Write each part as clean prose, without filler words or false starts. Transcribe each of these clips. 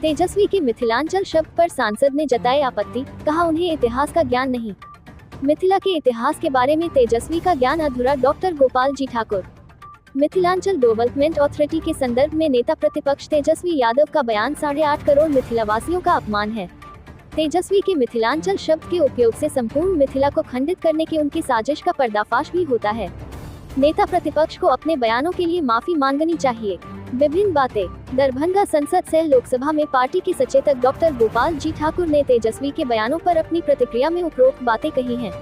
तेजस्वी के मिथिलांचल शब्द पर सांसद ने जताई आपत्ति, कहा उन्हें इतिहास का ज्ञान नहीं। मिथिला के इतिहास के बारे में तेजस्वी का ज्ञान अधूरा, doctor Gopal ji Thakur. Mithilanchal development authority के संदर्भ में नेता प्रतिपक्ष तेजस्वी यादव का बयान 8.5 करोड़ मिथिलावासियों का अपमान है। तेजस्वी के मिथिलांचल शब्द के उपयोग से संपूर्ण मिथिला को खंडित करने की उनकी साजिश का पर्दाफाश भी होता है। नेता प्रतिपक्ष को अपने बयानों के लिए माफी मांगनी चाहिए। विभिन्न बातें। दरभंगा संसद से लोकसभा में पार्टी के सचेतक डॉक्टर गोपाल जी ठाकुर ने तेजस्वी के बयानों पर अपनी प्रतिक्रिया में उपरोक्त बातें कही हैं।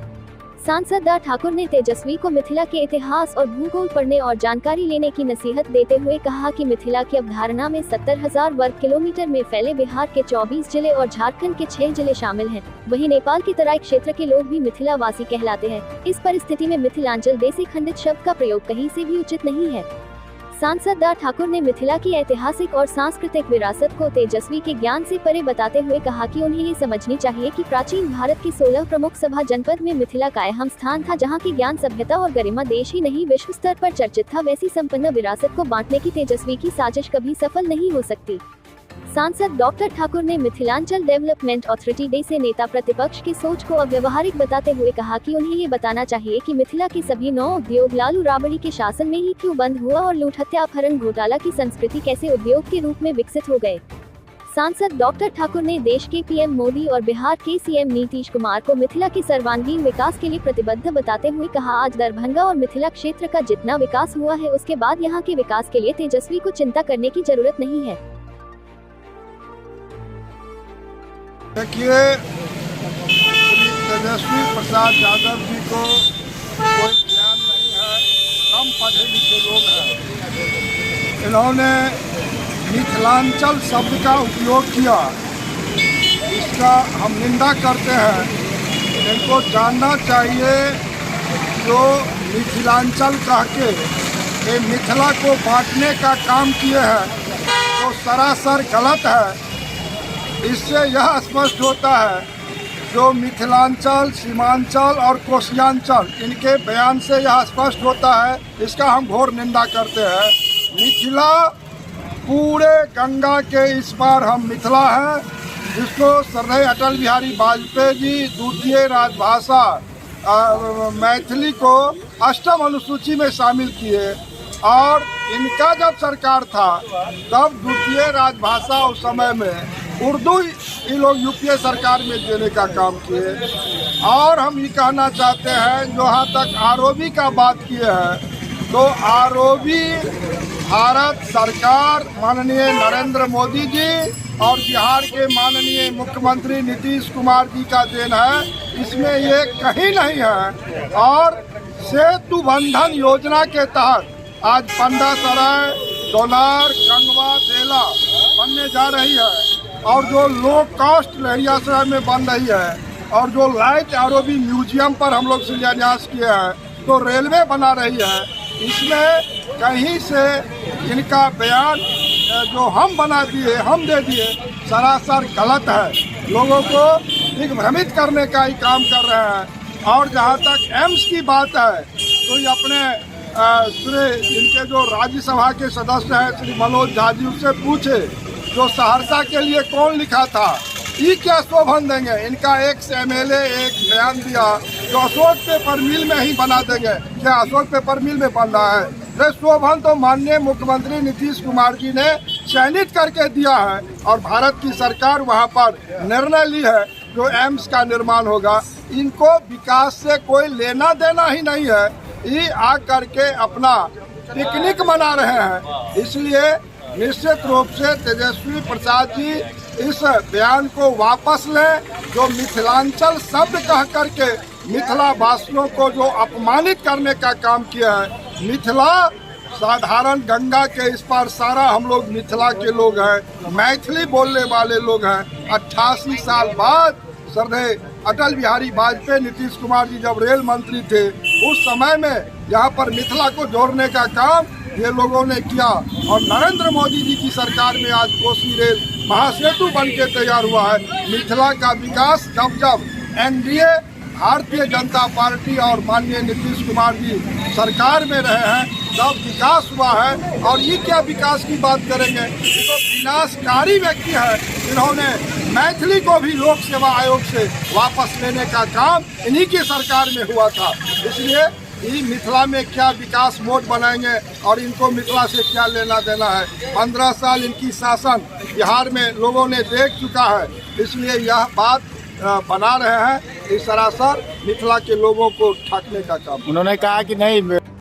सांसद डॉ ठाकुर ने तेजस्वी को मिथिला के इतिहास और भूगोल पढ़ने और जानकारी लेने की नसीहत देते हुए कहा कि मिथिला की अवधारणा में 70,000 वर्ग किलोमीटर में फैले बिहार के 24 जिले और झारखंड के 6 जिले शामिल हैं। वहीं नेपाल की तराई क्षेत्र के लोग भी मिथिला वासी कहलाते हैं। इस परिस्थिति में मिथिलांचल देशी खंडित शब्द का प्रयोग कहीं से भी उचित नहीं है। सांसद डॉ ठाकुर ने मिथिला की ऐतिहासिक और सांस्कृतिक विरासत को तेजस्वी के ज्ञान से परे बताते हुए कहा कि उन्हें ये समझनी चाहिए कि प्राचीन भारत की 16 प्रमुख सभा जनपद में मिथिला का अहम स्थान था, जहां की ज्ञान, सभ्यता और गरिमा देश ही नहीं विश्व स्तर पर चर्चित था। वैसी संपन्न विरासत को बांटने की तेजस्वी की साजिश कभी सफल नहीं हो सकती। सांसद डॉक्टर ठाकुर ने मिथिलांचल डेवलपमेंट अथॉरिटी डे से नेता प्रतिपक्ष की सोच को अव्यवहारिक बताते हुए कहा कि उन्हें ये बताना चाहिए कि मिथिला के सभी 9 उद्योग लालू राबड़ी के शासन में ही क्यों बंद हुआ और लूट, हत्या, अपहरण, घोटाला की संस्कृति कैसे उद्योग के रूप में विकसित हो गए। सांसद डॉक्टर ठाकुर ने देश के पीएम मोदी और बिहार के सीएम नीतीश कुमार को मिथिला के सर्वांगीण विकास के लिए प्रतिबद्ध बताते हुए कहा, आज दरभंगा और मिथिला क्षेत्र का जितना विकास हुआ है उसके बाद यहाँ के विकास के लिए तेजस्वी को चिंता करने की जरूरत नहीं है। देखिए, तेजस्वी प्रसाद यादव जी को कोई ज्ञान नहीं है, कम पढ़े लिखे लोग हैं। इन्होंने मिथिलांचल शब्द का उपयोग किया, इसका हम निंदा करते हैं। इनको जानना चाहिए जो मिथिलांचल कह के ये मिथिला को बांटने का काम किए हैं तो सरासर गलत है। इससे यह स्पष्ट होता है जो मिथिलांचल, सीमांचल और कोशियांचल, इनके बयान से यह स्पष्ट होता है। इसका हम घोर निंदा करते हैं। मिथिला पूरे गंगा के इस पार हम मिथिला हैं, जिसको श्रद्धेय अटल बिहारी वाजपेयी जी द्वितीय राजभाषा मैथिली को 8वीं अनुसूची में शामिल किए और इनका जब सरकार था तब द्वितीय राजभाषा उस समय में उर्दू ये लोग यूपीए सरकार में देने का काम किए। और हम ये कहना चाहते हैं, जहाँ तक आरओबी का बात किए हैं तो आरओबी भारत सरकार माननीय नरेंद्र मोदी जी और बिहार के माननीय मुख्यमंत्री नीतीश कुमार जी का देन है, इसमें ये कहीं नहीं है। और सेतु बंधन योजना के तहत आज पंडासराय, डोलार, गंगवा, बेला बनने जा रही है और जो लो कॉस्ट लहरियासराय में बन रही है और जो लाइट आरओबी म्यूजियम पर हम लोग शिलान्यास किए हैं तो रेलवे बना रही है। इसमें कहीं से इनका बयान जो हम बना दिए, हम दे दिए, सरासर गलत है। लोगों को दिग्भ्रमित करने का ही काम कर रहे हैं। और जहाँ तक एम्स की बात है तो ये अपने इनके जो राज्यसभा के सदस्य हैं श्री मनोज झा जी, उससे पूछे जो सहरसा के लिए कौन लिखा था, ये क्या शोभन देंगे। इनका एक एमएलए एक बयान दिया जो अशोक पेपर मिल में ही बना देंगे, क्या अशोक पेपर मिल में बन रहा है। ये शोभन तो माननीय मुख्यमंत्री नीतीश कुमार जी ने चयनित करके दिया है और भारत की सरकार वहां पर निर्णय ली है जो एम्स का निर्माण होगा। इनको विकास से कोई लेना देना ही नहीं है, ये आ करके अपना पिकनिक मना रहे हैं। इसलिए निश्चित रूप से तेजस्वी प्रसाद जी इस बयान को वापस लें। जो मिथिलांचल शब्द कह करके मिथिला वासियों को जो अपमानित करने का काम किया है। मिथिला साधारण गंगा के इस पार सारा हम लोग मिथिला के लोग हैं, मैथिली बोलने वाले लोग हैं। 88 साल बाद श्रद्धेय अटल बिहारी वाजपेयी, नीतीश कुमार जी जब रेल मंत्री थे उस समय में यहाँ पर मिथिला को जोड़ने का काम ये लोगों ने किया और नरेंद्र मोदी जी की सरकार में आज कोसी रेल महासेतु बन के तैयार हुआ है। मिथिला का विकास जब एनडीए भारतीय जनता पार्टी और माननीय नीतीश कुमार जी सरकार में रहे हैं तब विकास हुआ है। और ये क्या विकास की बात करेंगे, ये तो विनाशकारी व्यक्ति है। इन्होंने मैथिली को भी लोक सेवा आयोग से वापस लेने का काम इन्हीं की सरकार में हुआ था। इसलिए ये मिथिला में क्या विकास मोड बनाएंगे और इनको मिथिला से क्या लेना देना है। 15 साल इनकी शासन बिहार में लोगों ने देख चुका है, इसलिए यह बात बना रहे हैं। इस सरासर मिथिला के लोगों को ठाकने का काम। उन्होंने कहा कि नहीं